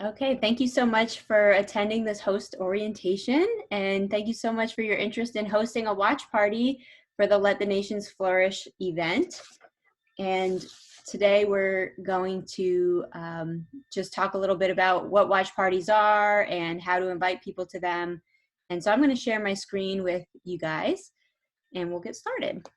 Okay, thank you so much for attending this host orientation, and thank you so much for your interest in hosting a watch party for the Let the Nations Flourish event. And today we're going to just talk a little bit about what watch parties are and how to invite people to them. And so I'm going to share my screen with you guys, and we'll get started.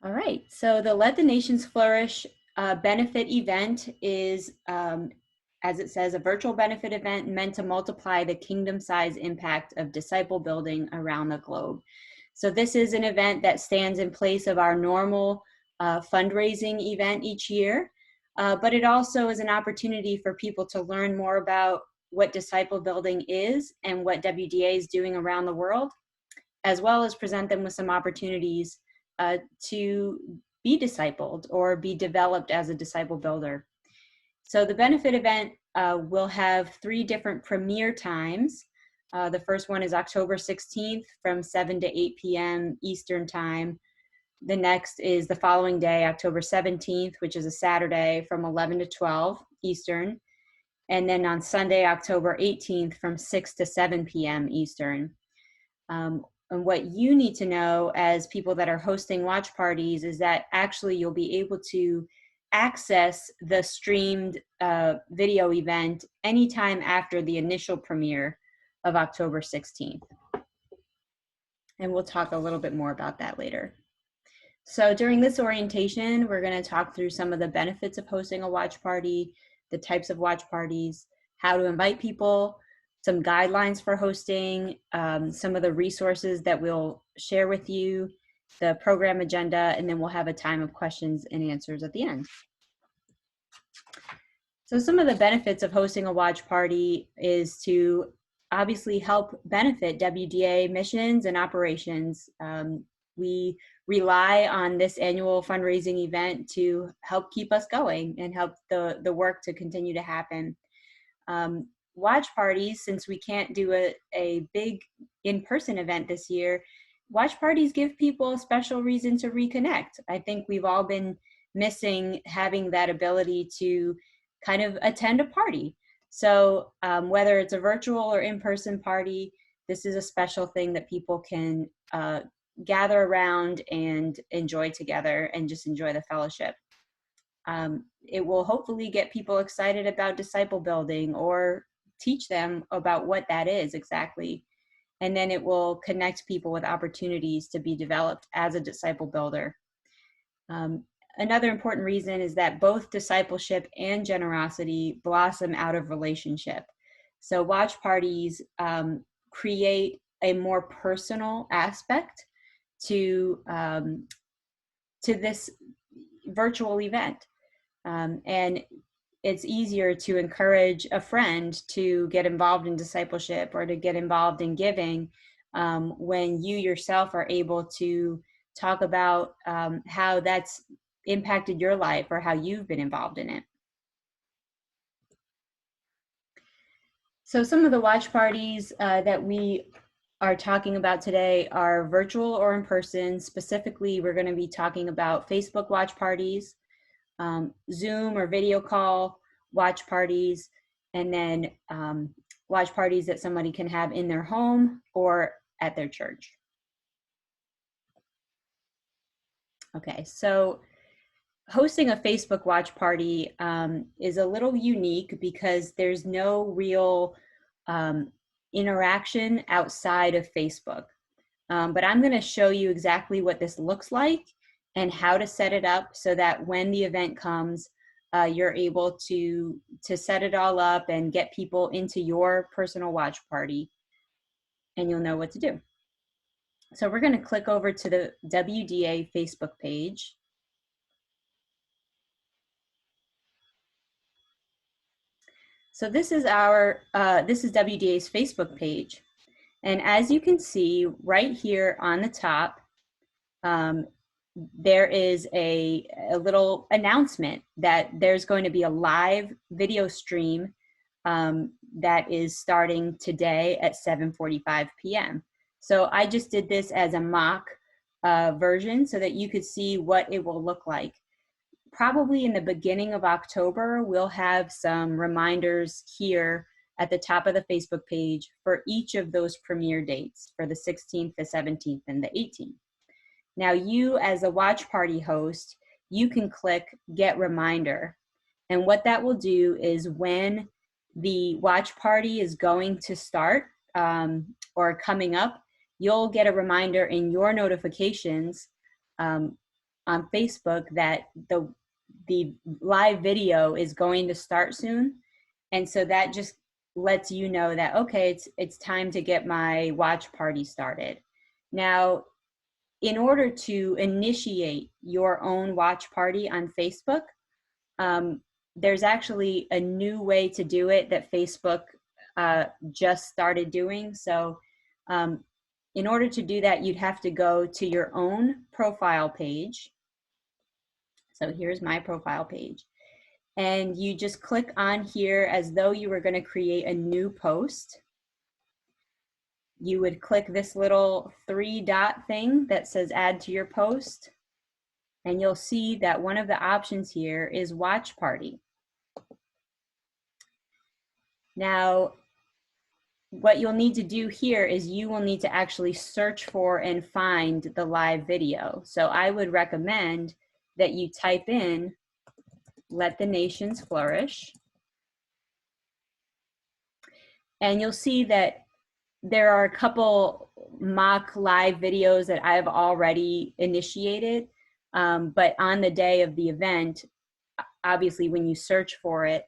All right, so the Let the Nations Flourish benefit event is, as it says, a virtual benefit event meant to multiply the kingdom-size impact of disciple building around the globe. So this is an event that stands in place of our normal fundraising event each year, but it also is an opportunity for people to learn more about what disciple building is and what WDA is doing around the world, as well as present them with some opportunities to be discipled or be developed as a disciple builder. So the benefit event will have 3 different premiere times. The first one is October 16th from 7 to 8 p.m. Eastern Time. The next is the following day, October 17th, which is a Saturday, from 11 to 12 Eastern. And then on Sunday, October 18th, from 6 to 7 p.m. Eastern. And what you need to know as people that are hosting watch parties is that actually you'll be able to access the streamed video event anytime after the initial premiere of October 16th. And we'll talk a little bit more about that later. So during this orientation, we're going to talk through some of the benefits of hosting a watch party, the types of watch parties, how to invite people, some guidelines for hosting, some of the resources that we'll share with you, the program agenda, and then we'll have a time of questions and answers at the end. So some of the benefits of hosting a watch party is to obviously help benefit WDA missions and operations. We rely on this annual fundraising event to help keep us going and help the work to continue to happen. Watch parties, since we can't do a big in-person event this year, watch parties give people a special reason to reconnect. I think we've all been missing having that ability to kind of attend a party. So whether it's a virtual or in-person party, this is a special thing that people can gather around and enjoy together and just enjoy the fellowship. It will hopefully get people excited about disciple building or teach them about what that is exactly. And then it will connect people with opportunities to be developed as a disciple builder. Another important reason is that both discipleship and generosity blossom out of relationship. So watch parties create a more personal aspect to this virtual event. And it's easier to encourage a friend to get involved in discipleship or to get involved in giving when you yourself are able to talk about how that's impacted your life or how you've been involved in it. So some of the watch parties that we are talking about today are virtual or in person. Specifically, we're going to be talking about Facebook watch parties, Zoom or video call watch parties, and then watch parties that somebody can have in their home or at their church. Okay, so hosting a Facebook watch party is a little unique because there's no real interaction outside of Facebook. But I'm going to show you exactly what this looks like and how to set it up so that when the event comes, you're able to set it all up and get people into your personal watch party, and you'll know what to do. So we're going to click over to the WDA Facebook page. So this is WDA's Facebook page. And as you can see right here on the top, there is a little announcement that there's going to be a live video stream that is starting today at 7:45 p.m. So I just did this as a mock version so that you could see what it will look like. Probably in the beginning of October, we'll have some reminders here at the top of the Facebook page for each of those premiere dates for the 16th, the 17th, and the 18th. Now you as a watch party host, you can click Get Reminder. And what that will do is when the watch party is going to start or coming up, you'll get a reminder in your notifications on Facebook that the live video is going to start soon. And so that just lets you know that, okay, it's time to get my watch party started. Now, in order to initiate your own watch party on Facebook, there's actually a new way to do it that Facebook just started doing. So in order to do that, you'd have to go to your own profile page. So here's my profile page. And you just click on here as though you were going to create a new post. You would click this little 3-dot thing that says add to your post. And you'll see that one of the options here is watch party. Now, what you'll need to do here is you will need to actually search for and find the live video. So I would recommend that you type in "Let the Nations Flourish." And you'll see that there are a couple mock live videos that I've already initiated. But on the day of the event, obviously when you search for it,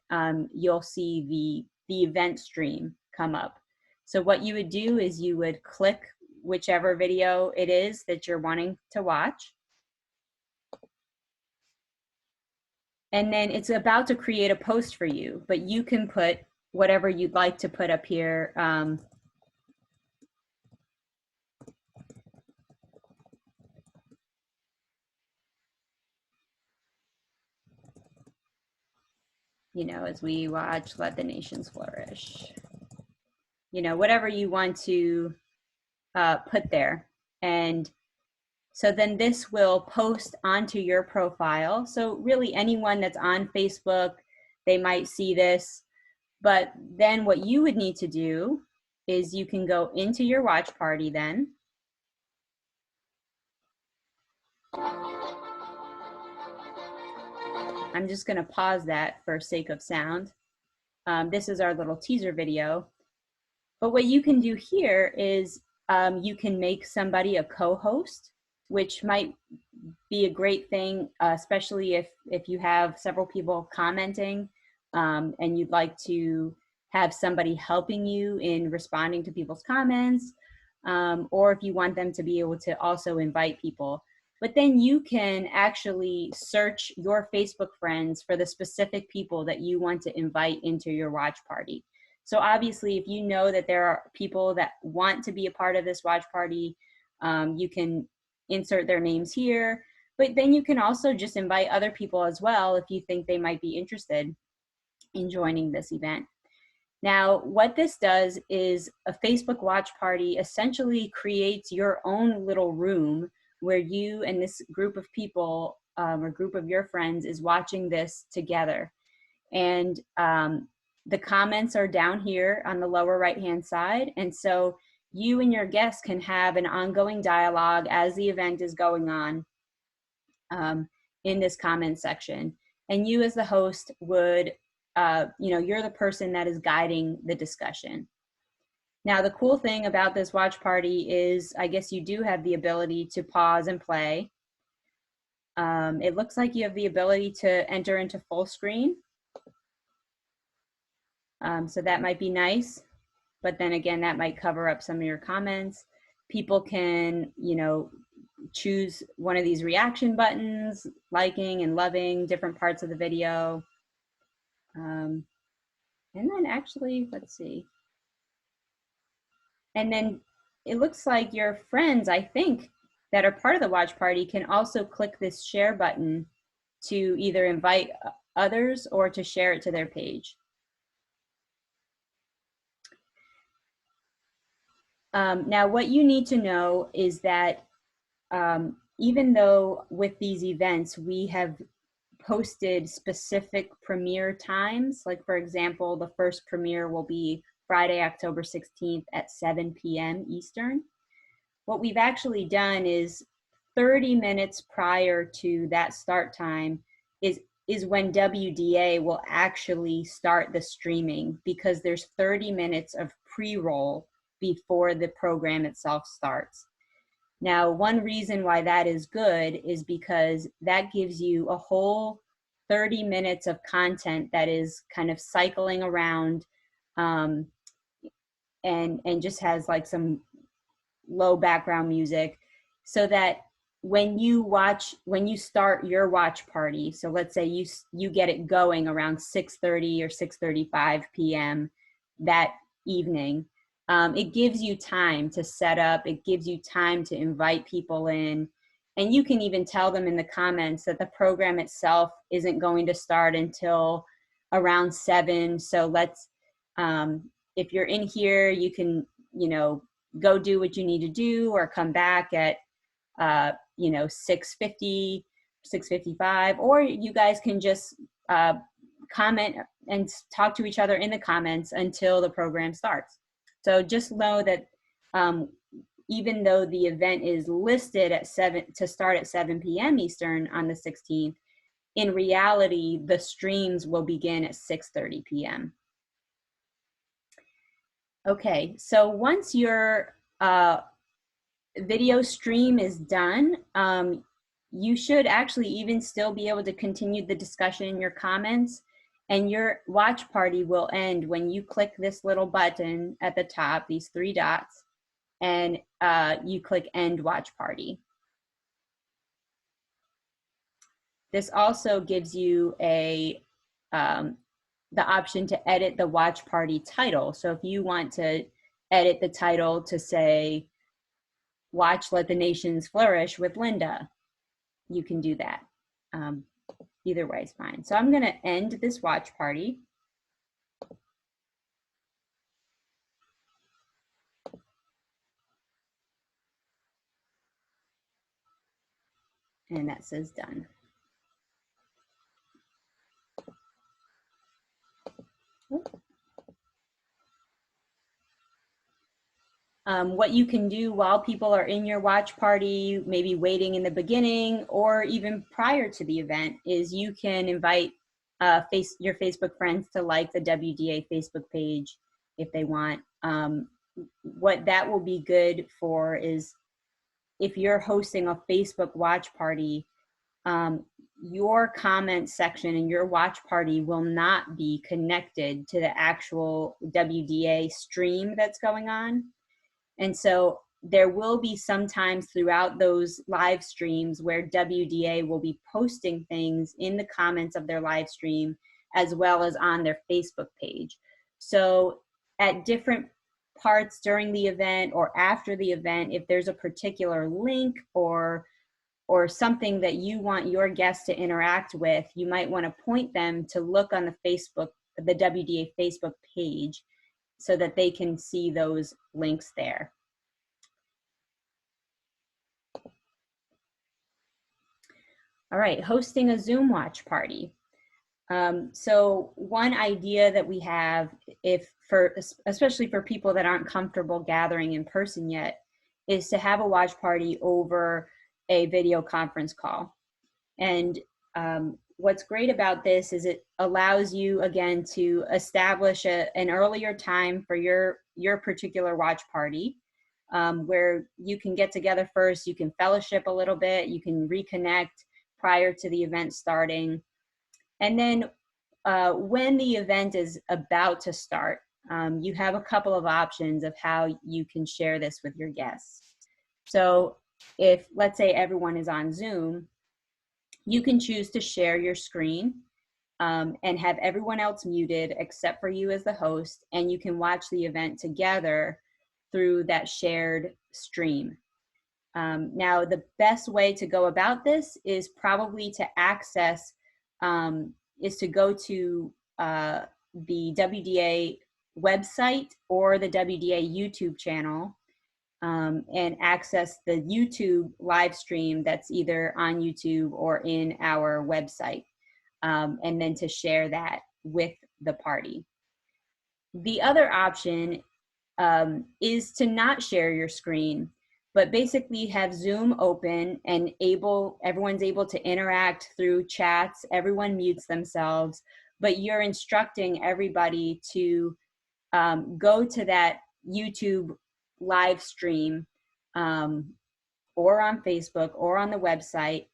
you'll see the event stream come up. So what you would do is you would click whichever video it is that you're wanting to watch. And then it's about to create a post for you, but you can put whatever you'd like to put up here. You know, as we watch Let the Nations Flourish. You know, whatever you want to put there. And so then this will post onto your profile. So really anyone that's on Facebook, they might see this. But then what you would need to do is you can go into your watch party then. I'm just going to pause that for sake of sound. This is our little teaser video. But what you can do here is you can make somebody a co-host, which might be a great thing, especially if you have several people commenting and you'd like to have somebody helping you in responding to people's comments, or if you want them to be able to also invite people. But then you can actually search your Facebook friends for the specific people that you want to invite into your watch party. So obviously, if you know that there are people that want to be a part of this watch party, you can insert their names here. But then you can also just invite other people as well if you think they might be interested in joining this event. Now, what this does is a Facebook watch party essentially creates your own little room where you and this group of people or group of your friends is watching this together. And the comments are down here on the lower right-hand side. And so you and your guests can have an ongoing dialogue as the event is going on in this comment section. And you as the host would, you're the person that is guiding the discussion. Now, the cool thing about this watch party is, I guess you do have the ability to pause and play. It looks like you have the ability to enter into full screen. So that might be nice, but then again, that might cover up some of your comments. People can, choose one of these reaction buttons, liking and loving different parts of the video. And then actually, let's see. And then it looks like your friends, I think, that are part of the watch party can also click this share button to either invite others or to share it to their page. Now, what you need to know is that even though with these events, we have posted specific premiere times, like for example, the first premiere will be Friday, October 16th at 7 p.m. Eastern. What we've actually done is 30 minutes prior to that start time is when WDA will actually start the streaming, because there's 30 minutes of pre-roll before the program itself starts. Now, one reason why that is good is because that gives you a whole 30 minutes of content that is kind of cycling around, um, and just has like some low background music, so that when you start your watch party, so let's say you get it going around 6:30 or 6:35 p.m. that evening, it gives you time to set up, it gives you time to invite people in, and you can even tell them in the comments that the program itself isn't going to start until around 7. So let's, if you're in here, you can, go do what you need to do, or come back at 6:50, 6:55, or you guys can just comment and talk to each other in the comments until the program starts. So just know that even though the event is listed at 7 to start at 7 p.m. Eastern on the 16th, in reality the streams will begin at 6:30 p.m. Okay, so once your video stream is done, you should actually even still be able to continue the discussion in your comments, and your watch party will end when you click this little button at the top, these 3 dots, and you click End Watch Party. This also gives you the option to edit the watch party title. So if you want to edit the title to say, Watch Let the Nations Flourish with Linda, you can do that. Either way is fine. So I'm going to end this watch party. And that says done. What you can do while people are in your watch party, maybe waiting in the beginning or even prior to the event, is you can invite your Facebook friends to like the WDA Facebook page if they want. What that will be good for is if you're hosting a Facebook watch party, your comment section in your watch party will not be connected to the actual WDA stream that's going on. And so there will be some times throughout those live streams where WDA will be posting things in the comments of their live stream as well as on their Facebook page. So at different parts during the event or after the event, if there's a particular link or something that you want your guests to interact with, you might want to point them to look on the WDA Facebook page so that they can see those links there. All right, hosting a Zoom watch party. So one idea that we have, especially for people that aren't comfortable gathering in person yet, is to have a watch party over a video conference call. And what's great about this is it allows you, again, to establish an earlier time for your particular watch party, where you can get together first, you can fellowship a little bit, you can reconnect prior to the event starting. And then when the event is about to start, you have a couple of options of how you can share this with your guests. So if, let's say, everyone is on Zoom, you can choose to share your screen and have everyone else muted except for you as the host, and you can watch the event together through that shared stream. Now, the best way to go about this is probably to access, is to go to the WDA website or the WDA YouTube channel and access the YouTube live stream that's either on YouTube or in our website, and then to share that with the party. The other option is to not share your screen, but basically have Zoom open and everyone's able to interact through chats, everyone mutes themselves, but you're instructing everybody to go to that YouTube live stream, or on Facebook or on the website,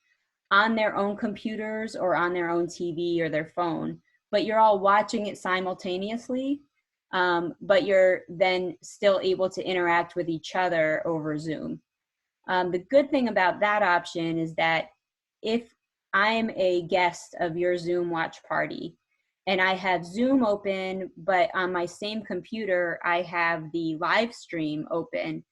on their own computers or on their own TV or their phone, but you're all watching it simultaneously, but you're then still able to interact with each other over Zoom. The good thing about that option is that if I'm a guest of your Zoom watch party and I have Zoom open, but on my same computer, I have the live stream open,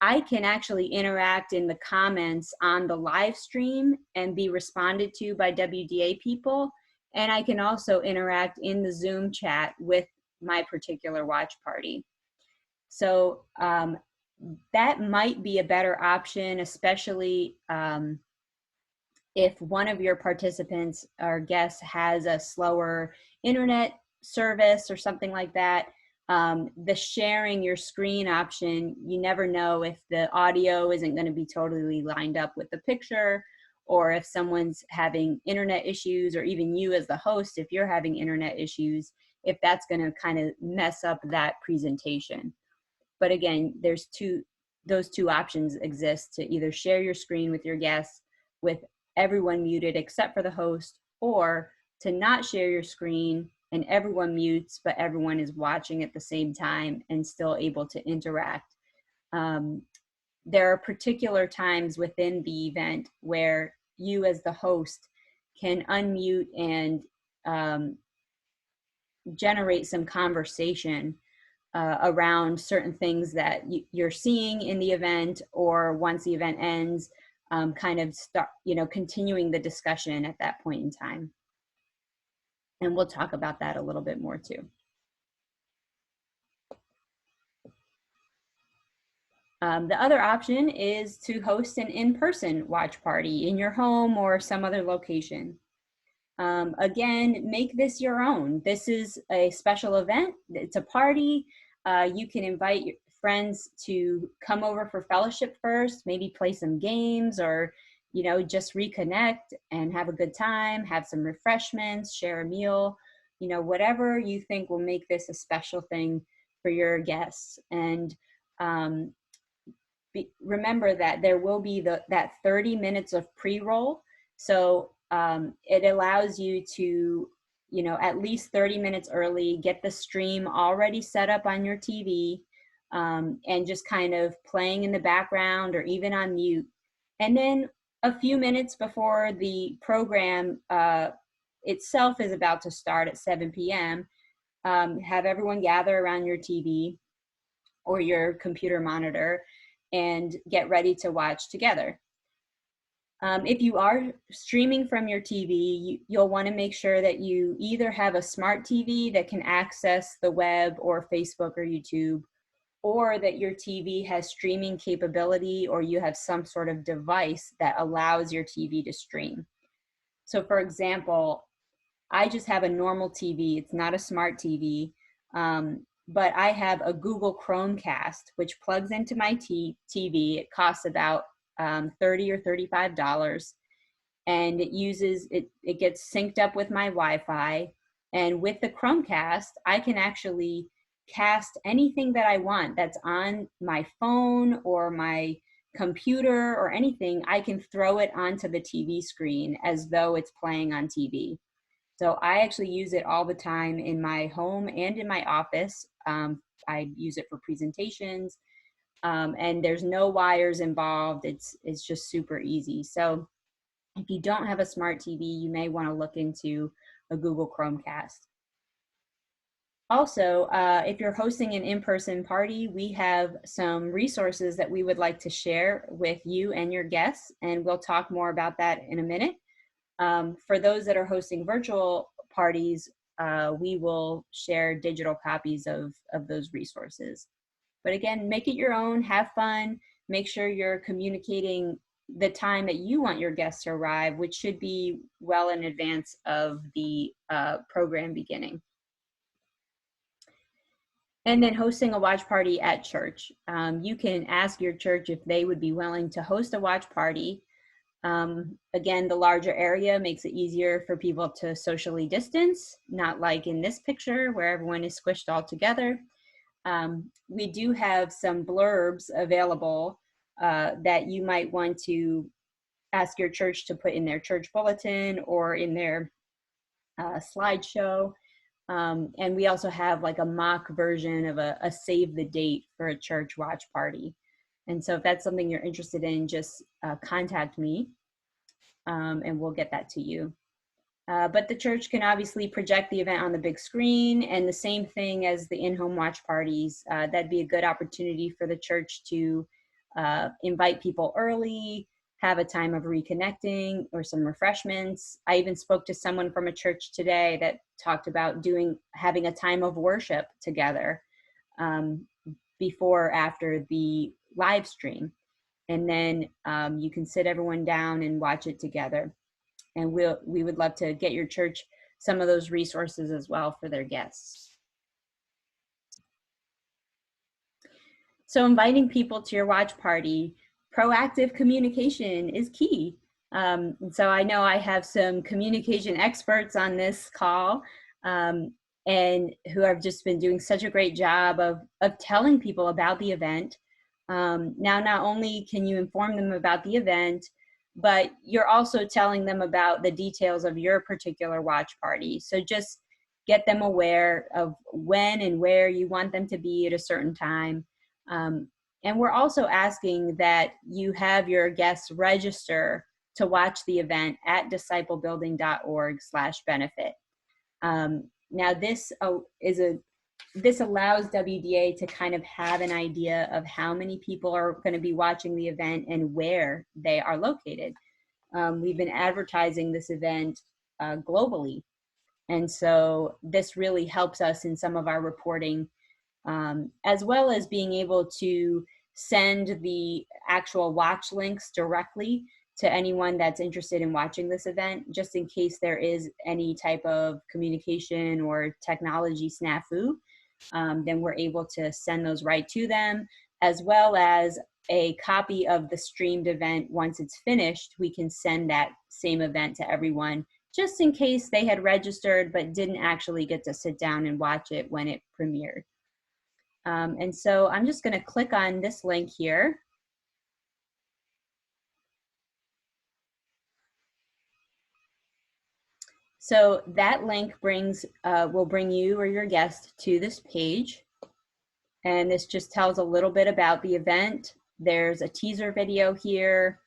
I can actually interact in the comments on the live stream and be responded to by WDA people. And I can also interact in the Zoom chat with my particular watch party. So that might be a better option, especially if one of your participants or guests has a slower internet service or something like that. The sharing your screen option, you never know if the audio isn't going to be totally lined up with the picture, or if someone's having internet issues, or even you as the host, if you're having internet issues, if that's going to kind of mess up that presentation. But again, those two options exist: to either share your screen with your guests with everyone muted except for the host, or to not share your screen and everyone mutes, but everyone is watching at the same time and still able to interact. There are particular times within the event where you as the host can unmute and generate some conversation around certain things that you're seeing in the event, or once the event ends, kind of start, continuing the discussion at that point in time. And we'll talk about that a little bit more too. The other option is to host an in-person watch party in your home or some other location. Again, make this your own. This is a special event. It's a party. You can invite your friends to come over for fellowship first, maybe play some games, or just reconnect and have a good time, have some refreshments, share a meal, whatever you think will make this a special thing for your guests. And remember that there will be that 30 minutes of pre-roll. So it allows you to, at least 30 minutes early, get the stream already set up on your TV, and just kind of playing in the background or even on mute. And then a few minutes before the program itself is about to start at 7 p.m., have everyone gather around your TV or your computer monitor and get ready to watch together. If you are streaming from your TV, you'll want to make sure that you either have a smart TV that can access the web or Facebook or YouTube, or that your TV has streaming capability, or you have some sort of device that allows your TV to stream. So for example, I just have a normal TV. It's not a smart TV, but I have a Google Chromecast, which plugs into my TV. It costs about $30 or $35, and it gets synced up with my Wi-Fi. And with the Chromecast, I can actually cast anything that I want that's on my phone or my computer or anything. I can throw it onto the TV screen as though it's playing on TV. So I actually use it all the time in my home and in my office. I use it for presentations, and there's no wires involved. It's just super easy. So if you don't have a smart TV, you may want to look into a Google Chromecast. Also, if you're hosting an in-person party, we have some resources that we would like to share with you and your guests, and we'll talk more about that in a minute. For those that are hosting virtual parties, we will share digital copies of those resources. But again, make it your own, have fun, make sure you're communicating the time that you want your guests to arrive, which should be well in advance of the program beginning. And then hosting a watch party at church. You can ask your church if they would be willing to host a watch party. Again, the larger area makes it easier for people to socially distance, not like in this picture where everyone is squished all together. We do have some blurbs available that you might want to ask your church to put in their church bulletin or in their slideshow. And we also have like a mock version of a save the date for a church watch party. And so if that's something you're interested in, just contact me and we'll get that to you. But the church can obviously project the event on the big screen, and the same thing as the in-home watch parties. That'd be a good opportunity for the church to invite people early, have a time of reconnecting or some refreshments. I even spoke to someone from a church today that talked about having a time of worship together before or after the live stream. And then you can sit everyone down and watch it together. And we would love to get your church some of those resources as well for their guests. So inviting people to your watch party, proactive communication is key. So I know I have some communication experts on this call and who have just been doing such a great job of telling people about the event. Now, not only can you inform them about the event, but you're also telling them about the details of your particular watch party. So just get them aware of when and where you want them to be at a certain time. And we're also asking that you have your guests register to watch the event at disciplebuilding.org/benefit. Now this allows WDA to kind of have an idea of how many people are going to be watching the event and where they are located. We've been advertising this event globally. And so this really helps us in some of our reporting, as well as being able to send the actual watch links directly to anyone that's interested in watching this event, just in case there is any type of communication or technology snafu. Then we're able to send those right to them, as well as a copy of the streamed event. Once it's finished, we can send that same event to everyone, just in case they had registered but didn't actually get to sit down and watch it when it premiered. And so I'm just going to click on this link here. So that link will bring you or your guest to this page. And this just tells a little bit about the event. There's a teaser video here,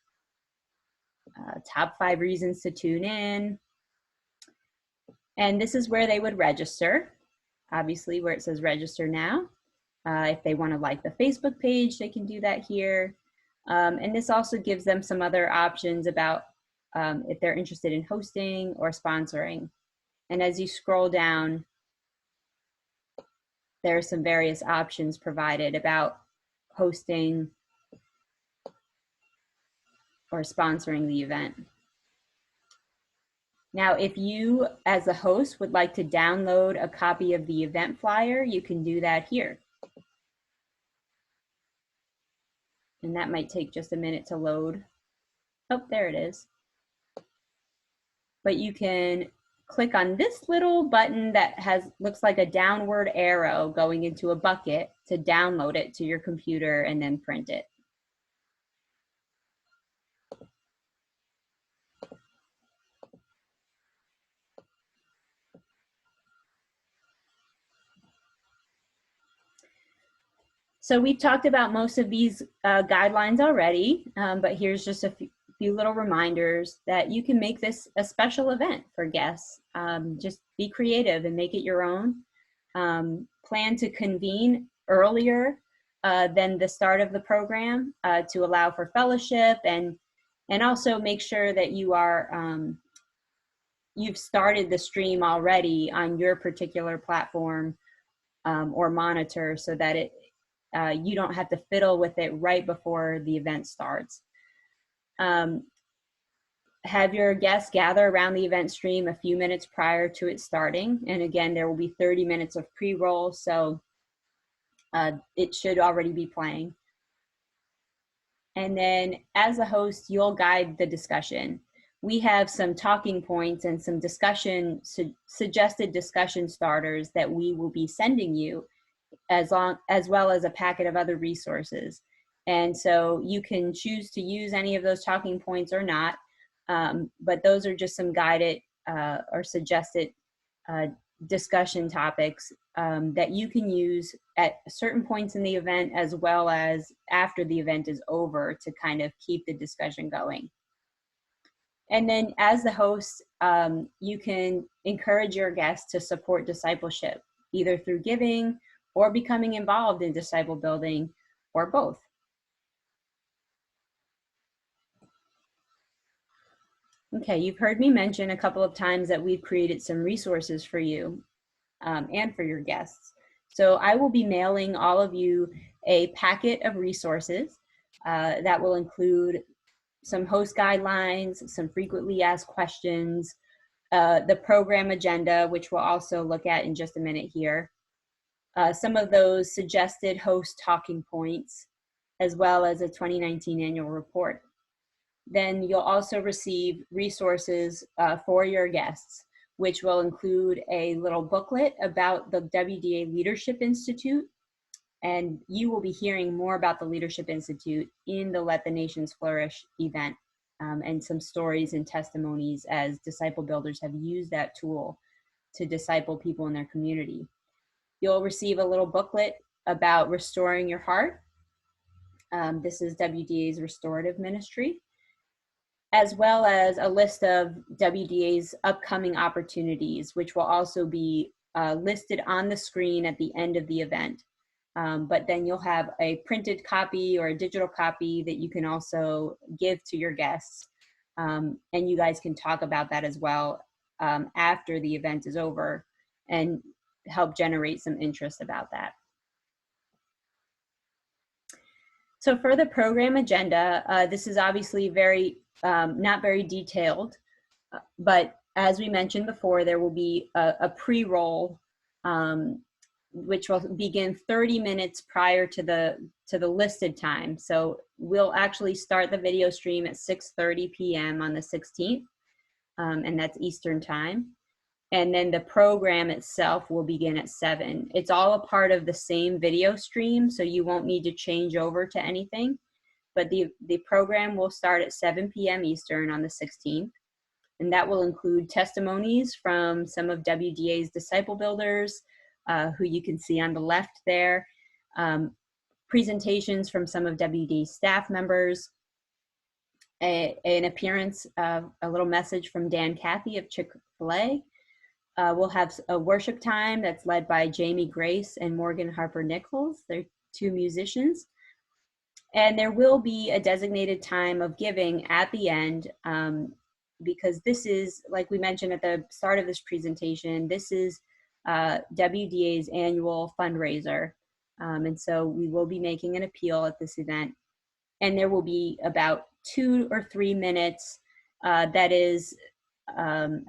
top 5 reasons to tune in. And this is where they would register, obviously where it says register now. If they want to like the Facebook page, they can do that here. And this also gives them some other options about if they're interested in hosting or sponsoring. And as you scroll down, there are some various options provided about hosting or sponsoring the event. Now, if you as a host would like to download a copy of the event flyer, you can do that here. And that might take just a minute to load. Oh, there it is. But you can click on this little button that looks like a downward arrow going into a bucket to download it to your computer and then print it. So we've talked about most of these guidelines already, but here's just a few little reminders that you can make this a special event for guests. Just be creative and make it your own. Plan to convene earlier than the start of the program to allow for fellowship, and also make sure that you've started the stream already on your particular platform or monitor so that you don't have to fiddle with it right before the event starts. Have your guests gather around the event stream a few minutes prior to it starting. And again, there will be 30 minutes of pre-roll, so it should already be playing. And then as a host, you'll guide the discussion. We have some talking points and some suggested discussion starters that we will be sending you, as well as a packet of other resources. And so you can choose to use any of those talking points or not, but those are just some guided or suggested discussion topics that you can use at certain points in the event, as well as after the event is over, to kind of keep the discussion going. And then as the host, you can encourage your guests to support discipleship, either through giving or becoming involved in disciple building, or both. Okay, you've heard me mention a couple of times that we've created some resources for you and for your guests. So I will be mailing all of you a packet of resources that will include some host guidelines, some frequently asked questions, the program agenda, which we'll also look at in just a minute here, some of those suggested host talking points, as well as a 2019 annual report. Then you'll also receive resources for your guests, which will include a little booklet about the WDA Leadership Institute. And you will be hearing more about the Leadership Institute in the Let the Nations Flourish event, and some stories and testimonies as disciple builders have used that tool to disciple people in their community. You'll receive a little booklet about restoring your heart. This is WDA's restorative ministry, as well as a list of WDA's upcoming opportunities, which will also be listed on the screen at the end of the event. But then you'll have a printed copy or a digital copy that you can also give to your guests. And you guys can talk about that as well after the event is over, and help generate some interest about that. So for the program agenda, this is obviously not very detailed, but as we mentioned before, there will be a pre-roll, which will begin 30 minutes prior to the listed time. So we'll actually start the video stream at 6:30 p.m. on the 16th, and that's Eastern time. And then the program itself will begin at 7. It's all a part of the same video stream, so you won't need to change over to anything. But the program will start at 7 p.m. Eastern on the 16th. And that will include testimonies from some of WDA's disciple builders, who you can see on the left there, presentations from some of WDA's staff members, an appearance, a little message from Dan Cathy of Chick-fil-A. We'll have a worship time that's led by Jamie Grace and Morgan Harper Nichols. They're two musicians. And there will be a designated time of giving at the end, because this is, like we mentioned at the start of this presentation, this is WDA's annual fundraiser. And so we will be making an appeal at this event. And there will be about 2 or 3 minutes that is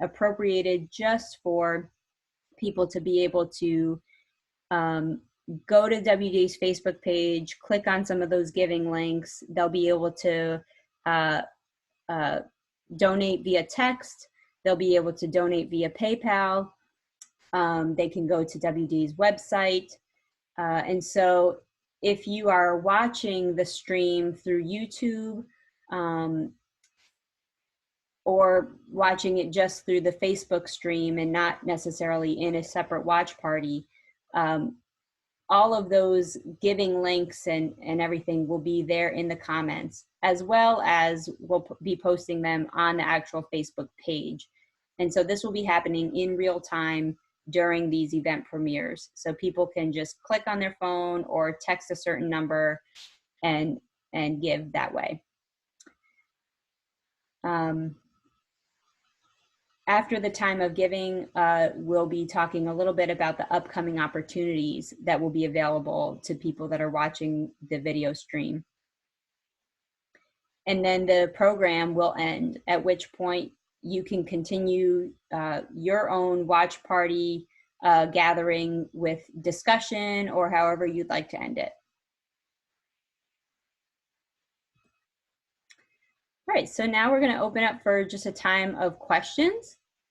appropriated just for people to be able to go to WDA's Facebook page, click on some of those giving links. They'll be able to donate via text. They'll be able to donate via PayPal. They can go to WDA's website. And so if you are watching the stream through YouTube, or watching it just through the Facebook stream and not necessarily in a separate watch party, all of those giving links and everything will be there in the comments, as well as we'll be posting them on the actual Facebook page. And so this will be happening in real time during these event premieres. So people can just click on their phone or text a certain number and give that way. after the time of giving, we'll be talking a little bit about the upcoming opportunities that will be available to people that are watching the video stream. And then the program will end, at which point you can continue your own watch party gathering with discussion or however you'd like to end it. All right, so now we're going to open up for just a time of questions.